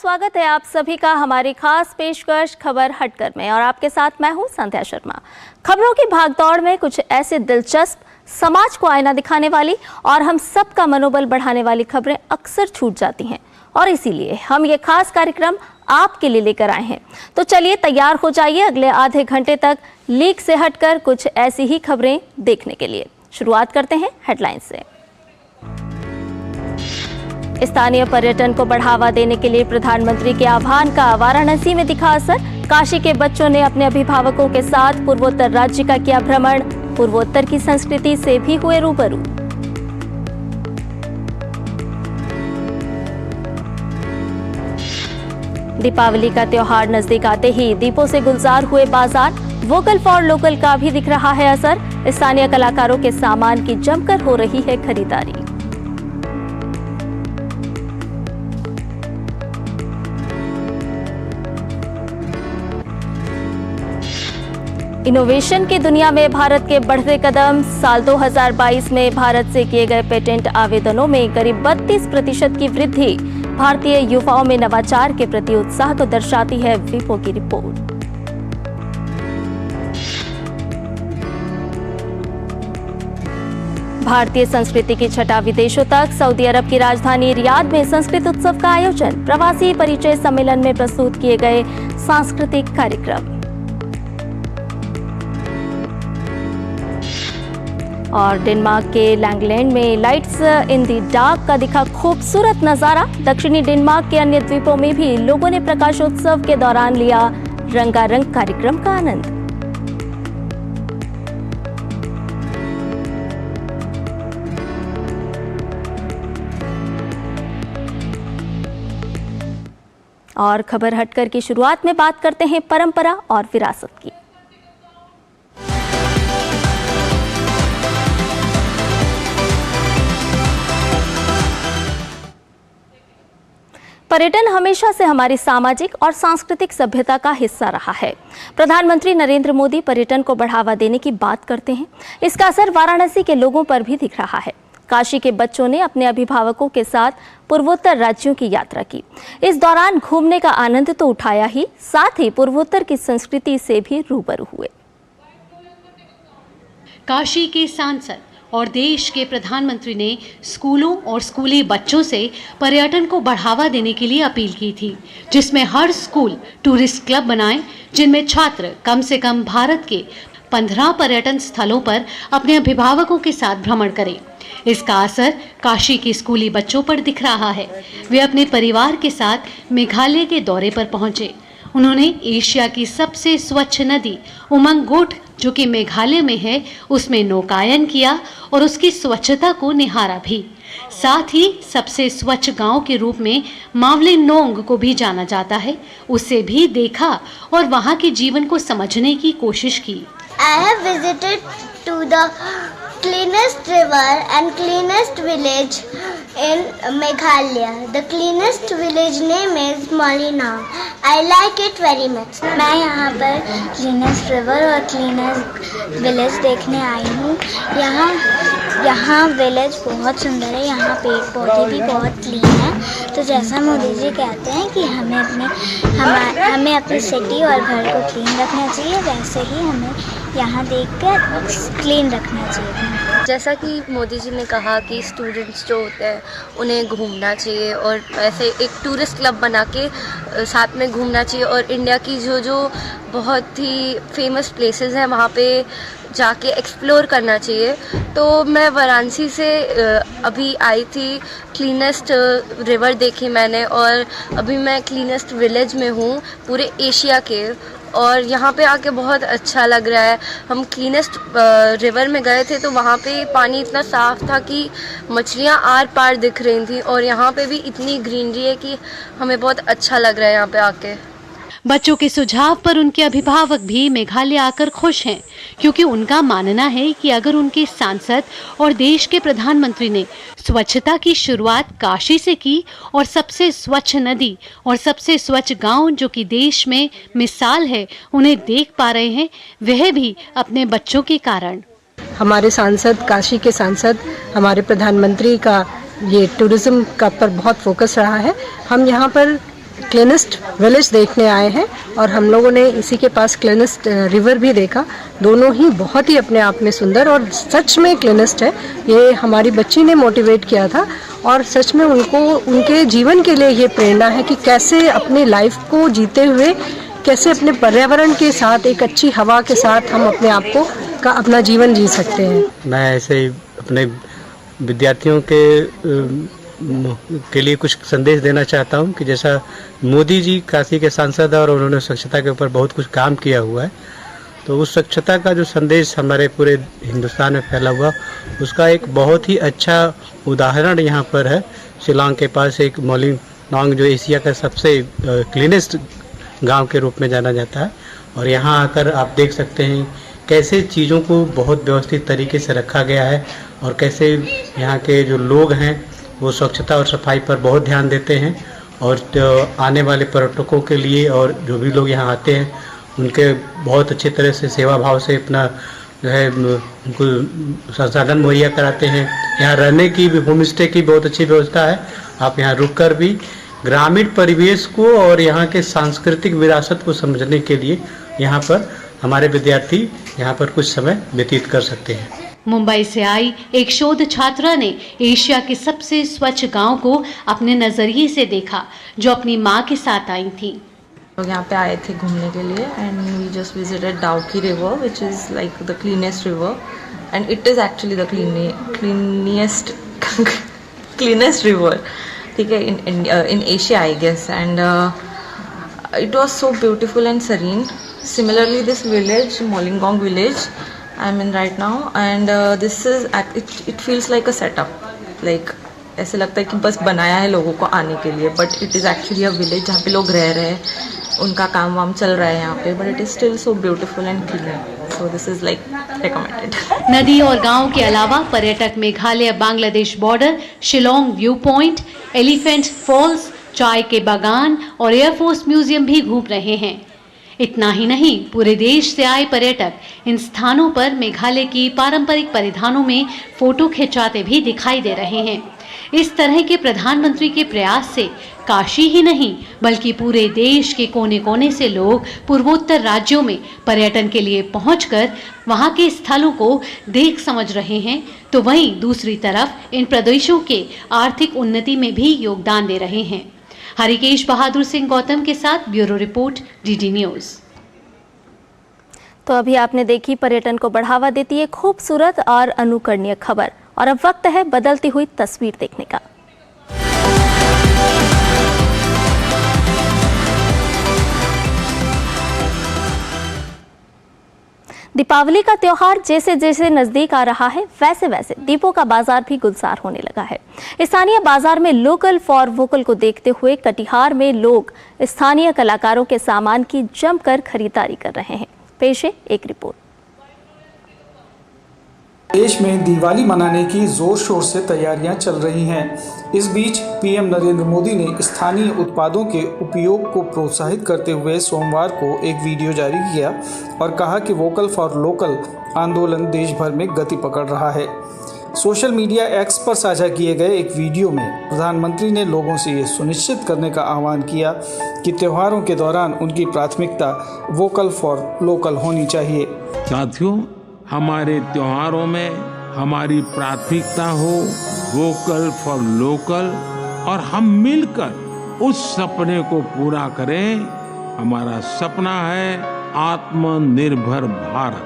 स्वागत है आप सभी का हमारी खास पेशकश खबर हटकर में। और आपके साथ मैं हूं संध्या शर्मा। खबरों की भागदौड़ में कुछ ऐसे दिलचस्प, समाज को आईना दिखाने वाली और हम सबका मनोबल बढ़ाने वाली खबरें अक्सर छूट जाती हैं, और इसीलिए हम ये खास कार्यक्रम आपके लिए लेकर आए हैं। तो चलिए तैयार हो जाइए अगले आधे घंटे तक लीक से हटकर कुछ ऐसी ही खबरें देखने के लिए। शुरुआत करते हैं हेडलाइन से। स्थानीय पर्यटन को बढ़ावा देने के लिए प्रधानमंत्री के आह्वान का वाराणसी में दिखा असर। काशी के बच्चों ने अपने अभिभावकों के साथ पूर्वोत्तर राज्य का किया भ्रमण, पूर्वोत्तर की संस्कृति से भी हुए रूबरू। दीपावली का त्योहार नजदीक आते ही दीपों से गुलजार हुए बाजार। वोकल फॉर लोकल का भी दिख रहा है असर। स्थानीय कलाकारों के सामान की जमकर हो रही है खरीदारी। इनोवेशन की दुनिया में भारत के बढ़ते कदम। साल 2022 में भारत से किए गए पेटेंट आवेदनों में करीब 32% की वृद्धि। भारतीय युवाओं में नवाचार के प्रति उत्साह को दर्शाती है विपो की रिपोर्ट। भारतीय संस्कृति की छटा विदेशों तक। सऊदी अरब की राजधानी रियाद में संस्कृत उत्सव का आयोजन। प्रवासी परिचय सम्मेलन में प्रस्तुत किए गए सांस्कृतिक कार्यक्रम। और डेनमार्क के लैंगलैंड में लाइट्स इन द डार्क का दिखा खूबसूरत नजारा। दक्षिणी डेनमार्क के अन्य द्वीपों में भी लोगों ने प्रकाशोत्सव के दौरान लिया रंगारंग कार्यक्रम का आनंद। और खबर हटकर की शुरुआत में बात करते हैं परंपरा और विरासत की। पर्यटन हमेशा से हमारी सामाजिक और सांस्कृतिक सभ्यता का हिस्सा रहा है। प्रधानमंत्री नरेंद्र मोदी पर्यटन को बढ़ावा देने की बात करते हैं। इसका असर वाराणसी के लोगों पर भी दिख रहा है। काशी के बच्चों ने अपने अभिभावकों के साथ पूर्वोत्तर राज्यों की यात्रा की। इस दौरान घूमने का आनंद तो उठाया ही, साथ ही पूर्वोत्तर की संस्कृति से भी रूबरू हुए। काशी के सांसद और देश के प्रधानमंत्री ने स्कूलों और स्कूली बच्चों से पर्यटन को बढ़ावा देने के लिए अपील की थी, जिसमें हर स्कूल टूरिस्ट क्लब बनाए, जिनमें छात्र कम से कम भारत के 15 पर्यटन स्थलों पर अपने अभिभावकों के साथ भ्रमण करें। इसका असर काशी के स्कूली बच्चों पर दिख रहा है। वे अपने परिवार के साथ मेघालय के दौरे पर पहुंचे। उन्होंने एशिया की सबसे स्वच्छ नदी उमंगोट, जो कि मेघालय में है, उसमें नौकायन किया और उसकी स्वच्छता को निहारा भी। साथ ही सबसे स्वच्छ गांव के रूप में मावलिनोंग को भी जाना जाता है, उसे भी देखा और वहां के जीवन को समझने की कोशिश की। I have visited to the cleanest river and cleanest village in Meghalaya. The cleanest village name is Malinong. I like it very much. मैं यहाँ पर cleanest river और cleanest village देखने आई हूँ। यहाँ विलेज बहुत सुंदर है। यहाँ पेड़ पौधे भी बहुत क्लीन हैं। तो जैसा मोदी जी कहते हैं कि हमें अपनी सिटी और घर को क्लीन रखना चाहिए, वैसे ही हमें यहाँ देखकर क्लीन रखना चाहिए। जैसा कि मोदी जी ने कहा कि स्टूडेंट्स जो होते हैं उन्हें घूमना चाहिए और ऐसे एक टूरिस्ट क्लब बना के साथ में घूमना चाहिए, और इंडिया की जो बहुत ही फेमस प्लेसेस हैं वहाँ पे जाके एक्सप्लोर करना चाहिए। तो मैं वाराणसी से अभी आई थी। क्लीनेस्ट रिवर देखी मैंने, और अभी मैं क्लीनेस्ट विलेज में हूँ पूरे एशिया के, और यहाँ पे आके बहुत अच्छा लग रहा है। हम क्लीनेस्ट रिवर में गए थे तो वहाँ पे पानी इतना साफ़ था कि मछलियाँ आर पार दिख रही थी, और यहाँ पे भी इतनी ग्रीनरी है कि हमें बहुत अच्छा लग रहा है यहाँ पे आके। बच्चों के सुझाव पर उनके अभिभावक भी मेघालय आकर खुश हैं, क्योंकि उनका मानना है कि अगर उनके सांसद और देश के प्रधानमंत्री ने स्वच्छता की शुरुआत काशी से की और सबसे स्वच्छ नदी और सबसे स्वच्छ गांव, जो कि देश में मिसाल है, उन्हें देख पा रहे हैं, वह भी अपने बच्चों के कारण। हमारे सांसद, काशी के सांसद, हमारे प्रधानमंत्री का ये टूरिज्म का पर बहुत फोकस रहा है। हम यहाँ पर क्लीनेस्ट विलेज देखने आए हैं और हम लोगों ने इसी के पास क्लीनेस्ट रिवर भी देखा। दोनों ही बहुत ही अपने आप में सुंदर और सच में क्लीनेस्ट है। ये हमारी बच्ची ने मोटिवेट किया था और सच में उनको उनके जीवन के लिए ये प्रेरणा है कि कैसे अपनी लाइफ को जीते हुए कैसे अपने पर्यावरण के साथ एक अच्छी हवा के साथ हम अपने आप को अपना जीवन जी सकते हैं। मैं ऐसे ही अपने विद्यार्थियों के लिए कुछ संदेश देना चाहता हूं कि जैसा मोदी जी काशी के सांसद हैं और उन्होंने स्वच्छता के ऊपर बहुत कुछ काम किया हुआ है, तो उस स्वच्छता का जो संदेश हमारे पूरे हिंदुस्तान में फैला हुआ, उसका एक बहुत ही अच्छा उदाहरण यहाँ पर है। शिलांग के पास एक मोलिनोंग जो एशिया का सबसे क्लीनेस्ट गांव के रूप में जाना जाता है, और यहाँ आकर आप देख सकते हैं कैसे चीज़ों को बहुत व्यवस्थित तरीके से रखा गया है और कैसे यहाँ के जो लोग हैं वो स्वच्छता और सफाई पर बहुत ध्यान देते हैं, और आने वाले पर्यटकों के लिए और जो भी लोग यहाँ आते हैं उनके बहुत अच्छे तरह से सेवा भाव से अपना जो है उनको संसाधन मुहैया कराते हैं। यहाँ रहने की भी, होम स्टे की बहुत अच्छी व्यवस्था है। आप यहाँ रुक कर भी ग्रामीण परिवेश को और यहाँ के सांस्कृतिक विरासत को समझने के लिए यहाँ पर हमारे विद्यार्थी यहाँ पर कुछ समय व्यतीत कर सकते हैं। मुंबई से आई एक शोध छात्रा ने एशिया के सबसे स्वच्छ गांव को अपने नजरिए से देखा, जो अपनी मां के साथ आई थी। लोग यहाँ पे आए थे घूमने के लिए and we just visited Dawki river which is like the cleanest river and it is actually the cleanest river, ठीक है, in Asia I guess, and it was so beautiful and serene. Similarly, this village, Molingong village, I'm in right now, and this is it feels like a setup, like ऐसे लगता है कि बस बनाया है लोगों को आने के लिए, but it is actually a village जहाँ पे लोग रह रहे हैं, उनका काम वाम चल रहा है यहाँ पे, but it is still so beautiful and clean. So this is like recommended. नदी और गांव के अलावा पर्यटक Meghalaya Bangladesh border, Shillong view point, Elephant Falls, चाय के बागान और एयरफोर्स म्यूजियम भी घूम रहे हैं। इतना ही नहीं, पूरे देश से आए पर्यटक इन स्थानों पर मेघालय की पारंपरिक परिधानों में फोटो खिंचाते भी दिखाई दे रहे हैं। इस तरह के प्रधानमंत्री के प्रयास से काशी ही नहीं बल्कि पूरे देश के कोने कोने से लोग पूर्वोत्तर राज्यों में पर्यटन के लिए पहुंचकर वहां के स्थलों को देख समझ रहे हैं, तो वहीं दूसरी तरफ इन प्रदेशों के आर्थिक उन्नति में भी योगदान दे रहे हैं। हरिकेश बहादुर सिंह गौतम के साथ ब्यूरो रिपोर्ट, डीडी न्यूज़। तो अभी आपने देखी पर्यटन को बढ़ावा देती है खूबसूरत और अनुकरणीय खबर, और अब वक्त है बदलती हुई तस्वीर देखने का। दीपावली का त्योहार जैसे जैसे नजदीक आ रहा है, वैसे वैसे दीपों का बाजार भी गुलजार होने लगा है। स्थानीय बाजार में लोकल फॉर वोकल को देखते हुए कटिहार में लोग स्थानीय कलाकारों के सामान की जमकर खरीदारी कर रहे हैं। पेश है एक रिपोर्ट। देश में दिवाली मनाने की जोर शोर से तैयारियां चल रही हैं। इस बीच पीएम नरेंद्र मोदी ने स्थानीय उत्पादों के उपयोग को प्रोत्साहित करते हुए सोमवार को एक वीडियो जारी किया और कहा कि वोकल फॉर लोकल आंदोलन देश भर में गति पकड़ रहा है। सोशल मीडिया एक्स पर साझा किए गए एक वीडियो में प्रधानमंत्री ने लोगों से ये सुनिश्चित करने का आह्वान किया कि त्योहारों के दौरान उनकी प्राथमिकता वोकल फॉर लोकल होनी चाहिए। साथियों, हमारे त्योहारों में हमारी प्राथमिकता हो वोकल फॉर लोकल और हम मिलकर उस सपने को पूरा करें। हमारा सपना है आत्मनिर्भर भारत।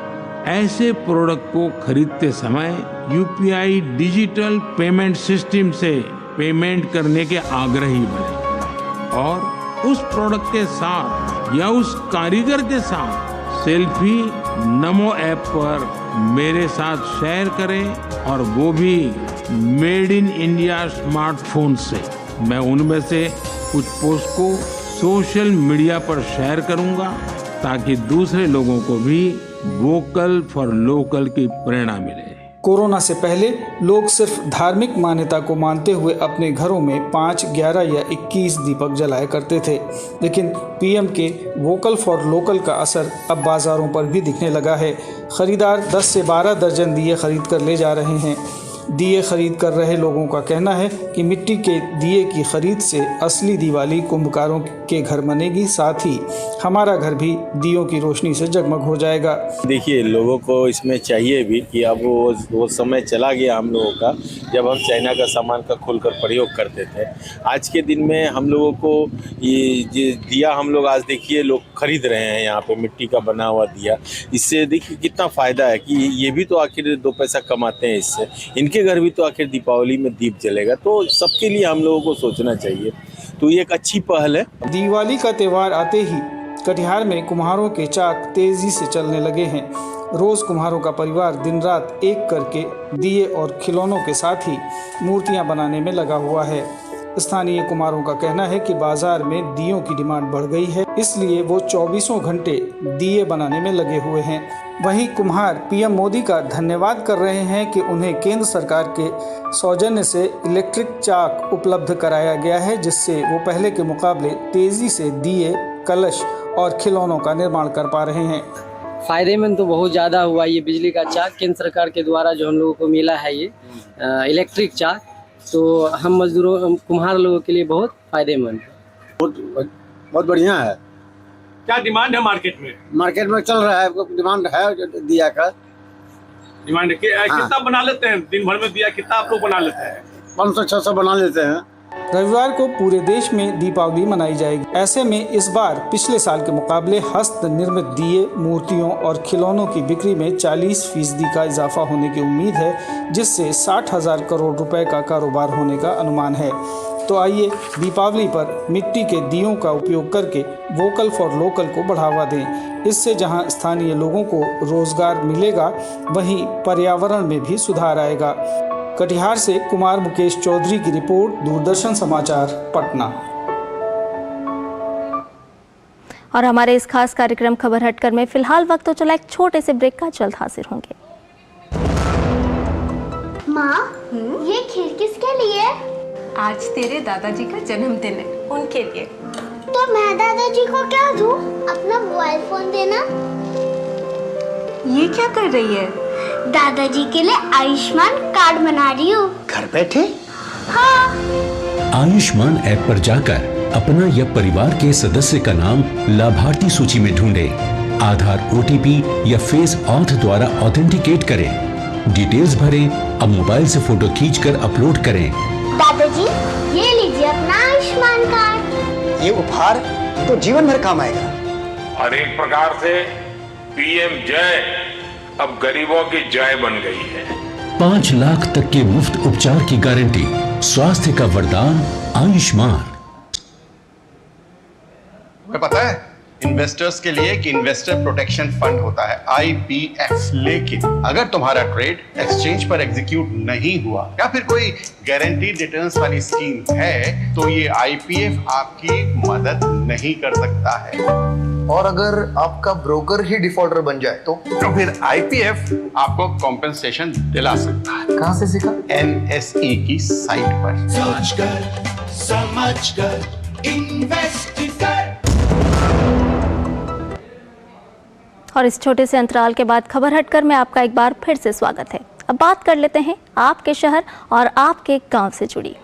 ऐसे प्रोडक्ट को खरीदते समय यूपीआई डिजिटल पेमेंट सिस्टम से पेमेंट करने के आग्रही बने और उस प्रोडक्ट के साथ या उस कारीगर के साथ सेल्फी नमो ऐप पर मेरे साथ शेयर करें और वो भी मेड इन इंडिया स्मार्टफोन से। मैं उनमें से कुछ पोस्ट को सोशल मीडिया पर शेयर करूंगा ताकि दूसरे लोगों को भी वोकल फॉर लोकल की प्रेरणा मिले। कोरोना से पहले लोग सिर्फ धार्मिक मान्यता को मानते हुए अपने घरों में 5, 11 या 21 दीपक जलाया करते थे, लेकिन पीएम के वोकल फॉर लोकल का असर अब बाजारों पर भी दिखने लगा है। खरीदार 10 से 12 दर्जन दिए खरीद कर ले जा रहे हैं। दिए खरीद कर रहे लोगों का कहना है कि मिट्टी के दिए की खरीद से असली दिवाली कुंभकारों के घर बनेगी, साथ ही हमारा घर भी दियों की रोशनी से जगमग हो जाएगा। देखिए, लोगों को इसमें चाहिए भी कि अब वो समय चला गया हम लोगों का जब हम चाइना का सामान का खोलकर प्रयोग करते थे। आज के दिन में हम लोगों को ये दिया हम लोग आज देखिए लोग खरीद रहे हैं, यहाँ पे मिट्टी का बना हुआ दिया। इससे देखिए कितना फ़ायदा है कि ये भी तो आखिर 2 पैसा कमाते हैं इससे, इनके घर भी तो आखिर दीपावली में दीप जलेगा, तो सबके लिए हम लोगों को सोचना चाहिए। तो ये एक अच्छी पहल है। दिवाली का त्यौहार आते ही कटिहार में कुम्हारों के चाक तेजी से चलने लगे हैं। रोज कुम्हारों का परिवार दिन रात एक करके दिए और खिलौनों के साथ ही मूर्तियां बनाने में लगा हुआ है। स्थानीय कुम्हारों का कहना है कि बाजार में दियों की डिमांड बढ़ गई है, इसलिए वो 24 घंटे दिए बनाने में लगे हुए हैं। वहीं कुम्हार पीएम मोदी का धन्यवाद कर रहे हैं कि उन्हें केंद्र सरकार के सौजन्य से इलेक्ट्रिक चाक उपलब्ध कराया गया है, जिससे वो पहले के मुकाबले तेजी से दिए, कलश और खिलौनों का निर्माण कर पा रहे हैं। फ़ायदेमंद तो बहुत ज़्यादा हुआ ये बिजली का चाक केंद्र सरकार के द्वारा जो हम लोगों को मिला है ये इलेक्ट्रिक चाक, तो हम मजदूरों कुम्हार लोगों के लिए बहुत फ़ायदेमंद है। बहुत बढ़िया है। क्या डिमांड है मार्केट में? मार्केट में चल रहा है, डिमांड है दिया का। डिमांड कितना बना लेते हैं दिन भर में दिया? कितना आप लोग बना लेते हैं? 500-600 बना लेते हैं। रविवार को पूरे देश में दीपावली मनाई जाएगी। ऐसे में इस बार पिछले साल के मुकाबले हस्त निर्मित दिए, मूर्तियों और खिलौनों की बिक्री में 40% का इजाफा होने की उम्मीद है, जिससे 60,000 करोड़ रुपए का कारोबार होने का अनुमान है। तो आइए दीपावली पर मिट्टी के दियों का उपयोग करके वोकल फॉर लोकल को बढ़ावा दें। इससे जहां स्थानीय लोगों को रोजगार मिलेगा, वहीं पर्यावरण में भी सुधार आएगा। कटिहार से कुमार मुकेश चौधरी की रिपोर्ट, दूरदर्शन समाचार, पटना। और हमारे इस खास कार्यक्रम खबर हटकर में फिलहाल वक्त तो चला एक छोटे से ब्रेक का, जल्द हाजिर होंगे। माँ, ये खीर किसके लिए? आज तेरे दादाजी का जन्मदिन है, उनके लिए। तो मैं दादाजी को क्या दूँ? अपना मोबाइल फोन देना। ये क्या कर रही है? दादाजी के लिए आयुष्मान कार्ड बना रही हूँ। घर बैठे? हाँ। आयुष्मान ऐप पर जाकर अपना या परिवार के सदस्य का नाम लाभार्थी सूची में ढूंढें, आधार, OTP या फेस ऑथ द्वारा ऑथेंटिकेट करें, डिटेल्स भरें, अब मोबाइल से फोटो खींचकर अपलोड करें। दादाजी, ये लीजिए अपना आयुष्मान कार्ड। ये उपहार तो जीवन भर काम आएगा। और एक प्रकार से PM जय अब गरीबों की जय बन गई है। 5 लाख तक के मुफ्त उपचार की गारंटी, स्वास्थ्य का वरदान आयुष्मान। तुम्हें पता है इन्वेस्टर्स के लिए कि इन्वेस्टर प्रोटेक्शन फंड होता है IPF, लेकिन अगर तुम्हारा ट्रेड एक्सचेंज पर एग्जीक्यूट नहीं हुआ या फिर कोई गारंटीड रिटर्न्स वाली स्कीम है, तो ये IPF आपकी मदद नहीं कर सकता है। और अगर आपका ब्रोकर ही डिफॉल्टर बन जाए तो फिर IPF आपको कॉम्पेंसेशन दिला सकता है। कहाँ से सीखा? NSE की साइट पर। सोच कर, समझ कर, इन्वेस्ट कर। और इस छोटे से अंतराल के बाद खबर हटकर में आपका एक बार फिर से स्वागत है। अब बात कर लेते हैं आपके शहर और आपके गांव से जुड़ी।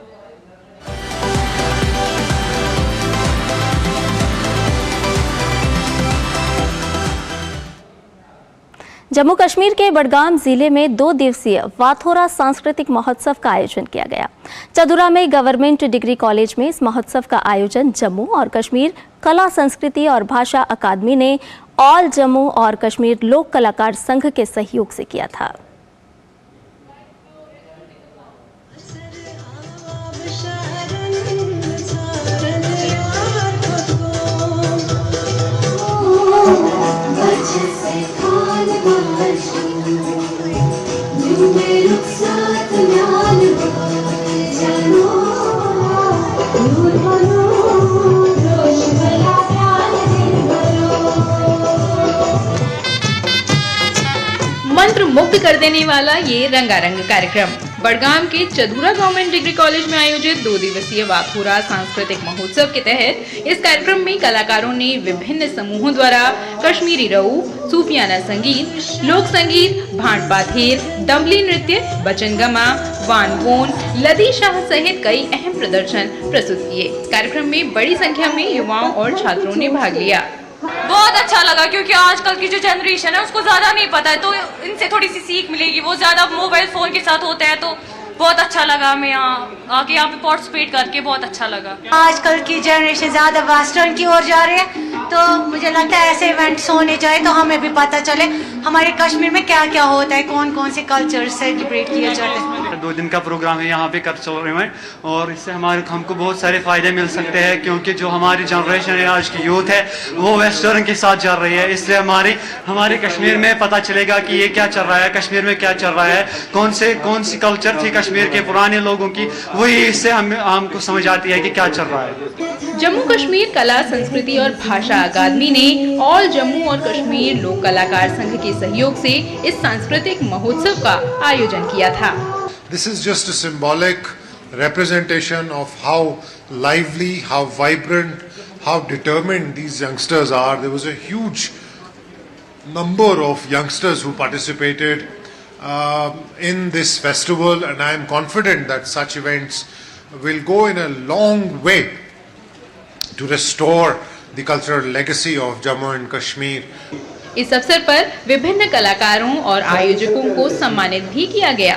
जम्मू कश्मीर के बडगाम जिले में 2 दिवसीय वाथोरा सांस्कृतिक महोत्सव का आयोजन किया गया। चदुरा में गवर्नमेंट डिग्री कॉलेज में इस महोत्सव का आयोजन जम्मू और कश्मीर कला संस्कृति और भाषा अकादमी ने ऑल जम्मू और कश्मीर लोक कलाकार संघ के सहयोग से किया था। मंत्र मुग्ध कर देने वाला ये रंगारंग कार्यक्रम बड़गाम के चधुरा गवर्नमेंट डिग्री कॉलेज में आयोजित 2 दिवसीय वाघूरा सांस्कृतिक महोत्सव के तहत इस कार्यक्रम में कलाकारों ने विभिन्न समूहों द्वारा कश्मीरी रऊ, सूफियाना संगीत, लोक संगीत, भांट बाथेर, दमली नृत्य, बचनगमा, वानवोन, लदी शाह सहित कई अहम प्रदर्शन प्रस्तुत किए। कार्यक्रम में बड़ी संख्या में युवाओं और छात्रों ने भाग लिया। बहुत अच्छा लगा क्योंकि आजकल की जो जनरेशन है उसको ज़्यादा नहीं पता है, तो इनसे थोड़ी सी सीख मिलेगी। वो ज़्यादा मोबाइल फ़ोन के साथ होते हैं, तो बहुत अच्छा लगा। हमें यहाँ पे पार्टिसिपेट करके बहुत अच्छा लगा। आजकल की जनरेशन ज़्यादा वेस्टर्न की ओर जा रही है, तो मुझे लगता है ऐसे इवेंट्स होने चाहिए तो हमें भी पता चले हमारे कश्मीर में क्या क्या होता है, कौन कौन से कल्चर सेलिब्रेट किए जाते हैं। 2 दिन का प्रोग्राम है यहाँ पे कल्चरल इवेंट, और इससे हमको बहुत सारे फायदे मिल सकते हैं, क्योंकि जो हमारी जनरेशन है, आज की यूथ है, वो वेस्टर्न के साथ जा रही है। इसलिए हमारे कश्मीर में पता चलेगा कि ये क्या चल रहा है, कश्मीर में क्या चल रहा है, कौन सी कल्चर थी कश्मीर के पुराने लोगों की, वही इससे हमको समझ आती है कि क्या चल रहा है। जम्मू कश्मीर कला, संस्कृति और भाषा अकादमी ने ऑल जम्मू और कश्मीर लोक कलाकार संघ के सहयोग से इस सांस्कृतिक महोत्सव का आयोजन किया था। This is just a symbolic representation of how lively, how vibrant, how determined these youngsters are. There was a huge number of youngsters who participated in this festival, and I am confident that such events will go in a long way to restore the cultural legacy of Jammu and Kashmir. इस अवसर पर विभिन्न कलाकारों और आयोजकों को सम्मानित भी किया गया।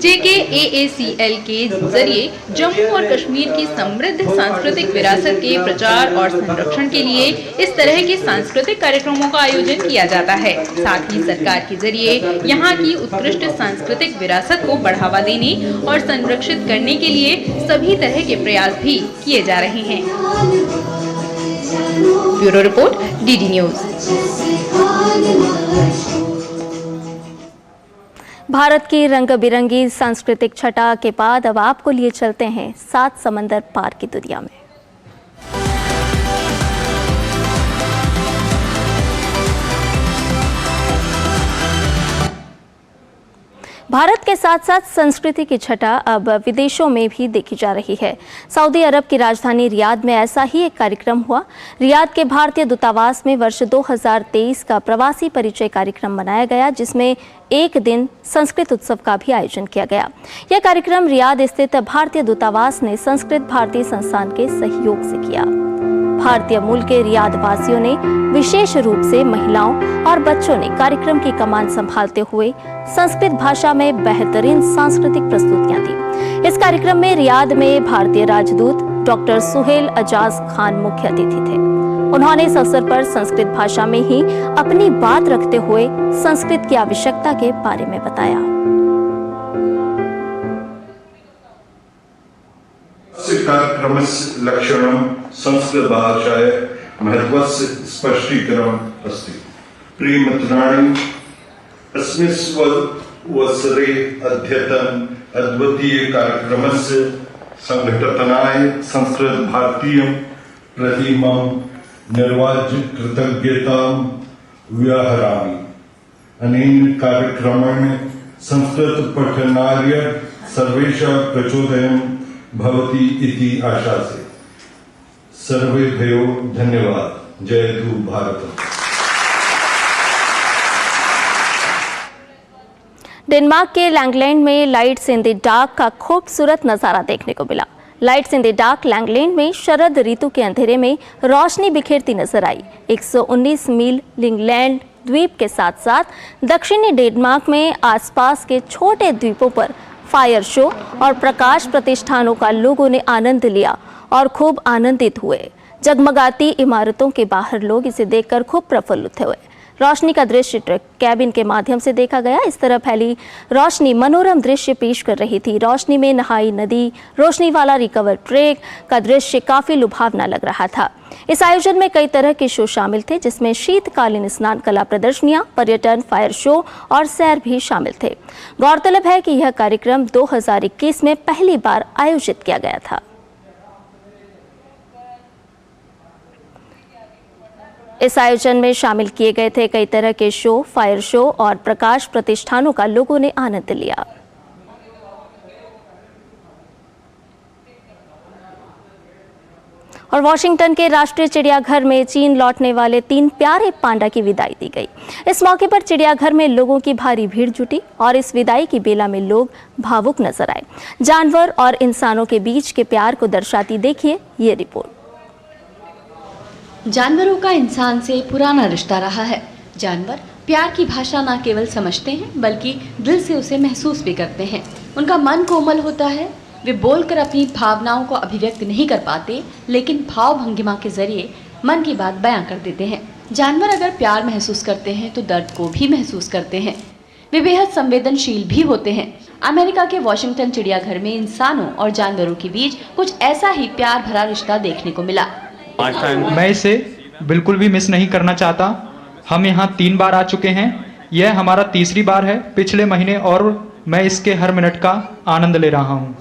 JKAACL के जरिए जम्मू और कश्मीर की समृद्ध सांस्कृतिक विरासत के प्रचार और संरक्षण के लिए इस तरह के सांस्कृतिक कार्यक्रमों का आयोजन किया जाता है। साथ ही सरकार के जरिए यहाँ की उत्कृष्ट सांस्कृतिक विरासत को बढ़ावा देने और संरक्षित करने के लिए सभी तरह के प्रयास भी किए जा रहे हैं। Bureau report, DD news. Bharat की रंग बिरंगी सांस्कृतिक छटा के बाद अब आपको लिए चलते हैं 7 समंदर पार की दुनिया में। भारत के साथ साथ संस्कृति की छटा अब विदेशों में भी देखी जा रही है। सऊदी अरब की राजधानी रियाद में ऐसा ही एक कार्यक्रम हुआ। रियाद के भारतीय दूतावास में वर्ष 2023 का प्रवासी परिचय कार्यक्रम मनाया गया, जिसमें एक दिन संस्कृत उत्सव का भी आयोजन किया गया। यह कार्यक्रम रियाद स्थित भारतीय दूतावास ने संस्कृत भारती संस्थान के सहयोग से किया। भारतीय मूल के रियाद वासियों ने, विशेष रूप से महिलाओं और बच्चों ने कार्यक्रम की कमान संभालते हुए संस्कृत भाषा में बेहतरीन सांस्कृतिक प्रस्तुतियां दी। इस कार्यक्रम में रियाद में भारतीय राजदूत डॉक्टर सुहेल अजाज खान मुख्य अतिथि थे। उन्होंने इस अवसर पर संस्कृत भाषा में ही अपनी बात रखते हुए संस्कृत की आवश्यकता के बारे में बताया। कार्यक्रमस्य लक्षणं संस्कृतभाषायाः महत्त्वस्य स्पष्टीकरणम् अस्ति। प्रियमित्राणि, अस्मिन् वसरे अद्यतन अद्वितीय कार्यक्रमस्य संघटनाय संस्कृत भारतीयं प्रतिमां निर्वाच्य कृतज्ञतां व्याहरामि। अनेन कार्यक्रमेण संस्कृत पठनाय सर्वेषां प्रचोदनं भवति इति आशासे। सर्वेभ्यो धन्यवाद। जय हिंद भारत। डेनमार्क के लैंगलैंड में लाइट्स इन द डार्क का खूबसूरत नजारा देखने को मिला। Lights in the dark Langland में शरद ऋतु के अंधेरे में रोशनी बिखेरती नजर आई। 119 मील लिंगलैंड द्वीप के साथ साथ दक्षिणी डेनमार्क में आसपास के छोटे द्वीपों पर फायर शो और प्रकाश प्रतिष्ठानों का लोगों ने आनंद लिया और खूब आनंदित हुए। जगमगाती इमारतों के बाहर लोग इसे देखकर खूब प्रफुल्लित हुए। रोशनी का दृश्य ट्रक कैबिन के माध्यम से देखा गया। इस तरह फैली रोशनी मनोरम दृश्य पेश कर रही थी। रोशनी में नहाई नदी, रोशनी वाला रिकवर ट्रैक का दृश्य काफी लुभावना लग रहा था। इस आयोजन में कई तरह के शो शामिल थे, जिसमें शीतकालीन स्नान, कला प्रदर्शनियां, पर्यटन, फायर शो और सैर भी शामिल थे। गौरतलब है कि यह कार्यक्रम 2021 में पहली बार आयोजित किया गया था। इस आयोजन में शामिल किए गए थे कई तरह के शो, फायर शो और प्रकाश प्रतिष्ठानों का लोगों ने आनंद लिया। और वॉशिंगटन के राष्ट्रीय चिड़ियाघर में चीन लौटने वाले 3 प्यारे पांडा की विदाई दी गई। इस मौके पर चिड़ियाघर में लोगों की भारी भीड़ जुटी और इस विदाई की बेला में लोग भावुक नजर आए। जानवर और इंसानों के बीच के प्यार को दर्शाती देखिए ये रिपोर्ट। जानवरों का इंसान से पुराना रिश्ता रहा है। जानवर प्यार की भाषा न केवल समझते हैं बल्कि दिल से उसे महसूस भी करते हैं। उनका मन कोमल होता है। वे बोलकर अपनी भावनाओं को अभिव्यक्त नहीं कर पाते, लेकिन भाव भंगिमा के जरिए मन की बात बयां कर देते हैं। जानवर अगर प्यार महसूस करते हैं तो दर्द को भी महसूस करते हैं। वे बेहद संवेदनशील भी होते हैं। अमेरिका के वॉशिंगटन चिड़ियाघर में इंसानों और जानवरों के बीच कुछ ऐसा ही प्यार भरा रिश्ता देखने को मिला। मैं इसे बिल्कुल भी मिस नहीं करना चाहता। हम यहाँ 3 बार आ चुके हैं। यह हमारा 3री बार है पिछले महीने और मैं इसके हर मिनट का आनंद ले रहा हूँ।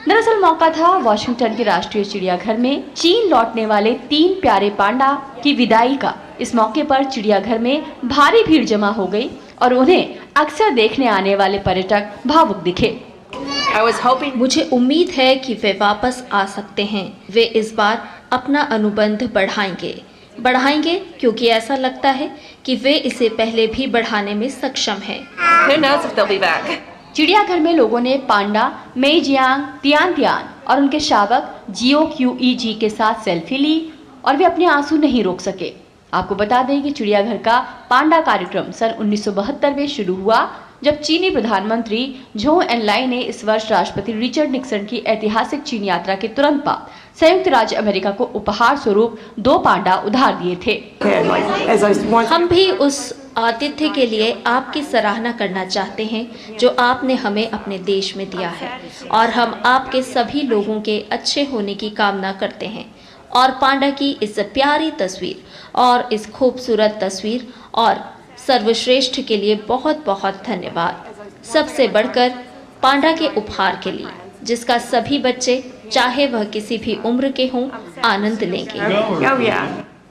दरअसल मौका था वॉशिंगटन के राष्ट्रीय चिड़ियाघर में चीन लौटने वाले 3 प्यारे पांडा की विदाई का। इस मौके पर चिड़ियाघर में भारी भीड़ जमा हो गई और उन्हें अक्सर देखने आने वाले पर्यटक भावुक दिखे। मुझे उम्मीद है कि वे वापस आ सकते हैं। वे इस बार अपना अनुबंध बढ़ाएंगे क्योंकि ऐसा लगता है कि वे इसे पहले भी बढ़ाने में सक्षम हैं। चिड़ियाघर में लोगों ने पांडा मेइजियांग तियान और उनके शावक जियो क्यूईजी के साथ सेल्फी ली और वे अपने आंसू नहीं रोक सके। आपको बता दें कि चिड़ियाघर का पांडा कार्यक्रम सन 1972 में शुरू हुआ, जब चीनी प्रधानमंत्री झोउ एनलाई ने इस वर्ष राष्ट्रपति रिचर्ड निक्सन की ऐतिहासिक चीन यात्रा के तुरंत बाद संयुक्त राज्य अमेरिका को उपहार स्वरूप 2 पांडा उधार दिए थे। हम भी उस आतिथ्य के लिए आपकी सराहना करना चाहते हैं जो आपने हमें अपने देश में दिया है, और हम आपके सभी लोगों के अच्छे होने की कामना करते हैं। और पांडा की इस प्यारी तस्वीर और इस खूबसूरत तस्वीर और सर्वश्रेष्ठ के लिए बहुत बहुत धन्यवाद। सबसे बढ़कर पांडा के उपहार के लिए, जिसका सभी बच्चे चाहे वह किसी भी उम्र के हों आनंद लेंगे।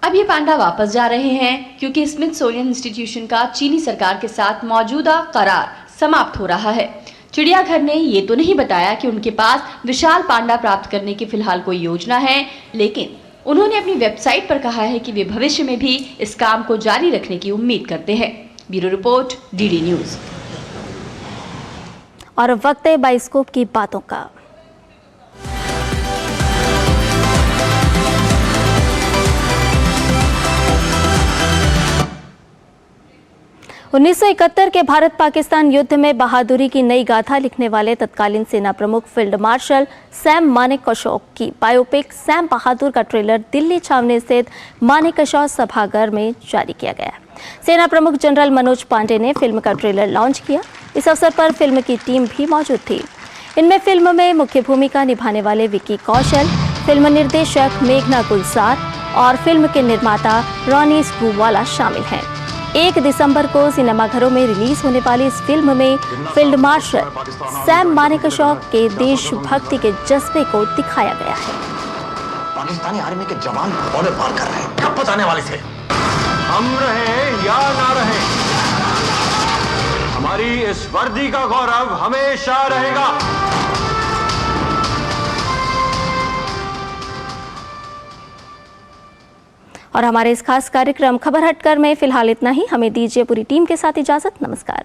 अब ये पांडा वापस जा रहे हैं क्योंकि स्मिथसोनियन इंस्टीट्यूशन का चीनी सरकार के साथ मौजूदा करार समाप्त हो रहा है। चिड़ियाघर ने ये तो नहीं बताया कि उनके पास विशाल पांडा प्राप्त करने की फिलहाल कोई योजना है, लेकिन उन्होंने अपनी वेबसाइट पर कहा है कि वे भविष्य में भी इस काम को जारी रखने की उम्मीद करते हैं। Bureau report, DD news. और अब वक्त है बाइस्कोप की बातों का। उन्नीस 1971 के भारत पाकिस्तान युद्ध में बहादुरी की नई गाथा लिखने वाले तत्कालीन सेना प्रमुख फील्ड मार्शल सैम मानेकशॉ की बायोपिक सैम बहादुर का ट्रेलर दिल्ली छावनी स्थित मानेकशॉ सभागार में जारी किया गया। सेना प्रमुख जनरल मनोज पांडे ने फिल्म का ट्रेलर लॉन्च किया। इस अवसर पर फिल्म की टीम भी मौजूद थी। इनमें फिल्म में मुख्य भूमिका निभाने वाले विक्की कौशल, फिल्म निर्देशक मेघना गुलजार और फिल्म के निर्माता रॉनी स्क्रूवाला शामिल हैं। 1 दिसंबर को सिनेमाघरों में रिलीज होने वाली इस फिल्म में फील्ड मार्शल सैम मानेकशॉ के देशभक्ति के जज्बे को दिखाया गया है। पाकिस्तानी आर्मी के जवान बॉर्डर पार कर रहे हैं, कब बताने वाले थे? हम रहे या ना रहे, हमारी इस वर्दी का गौरव हमेशा रहेगा। और हमारे इस खास कार्यक्रम खबर हटकर में फिलहाल इतना ही। हमें दीजिए पूरी टीम के साथ इजाजत। नमस्कार।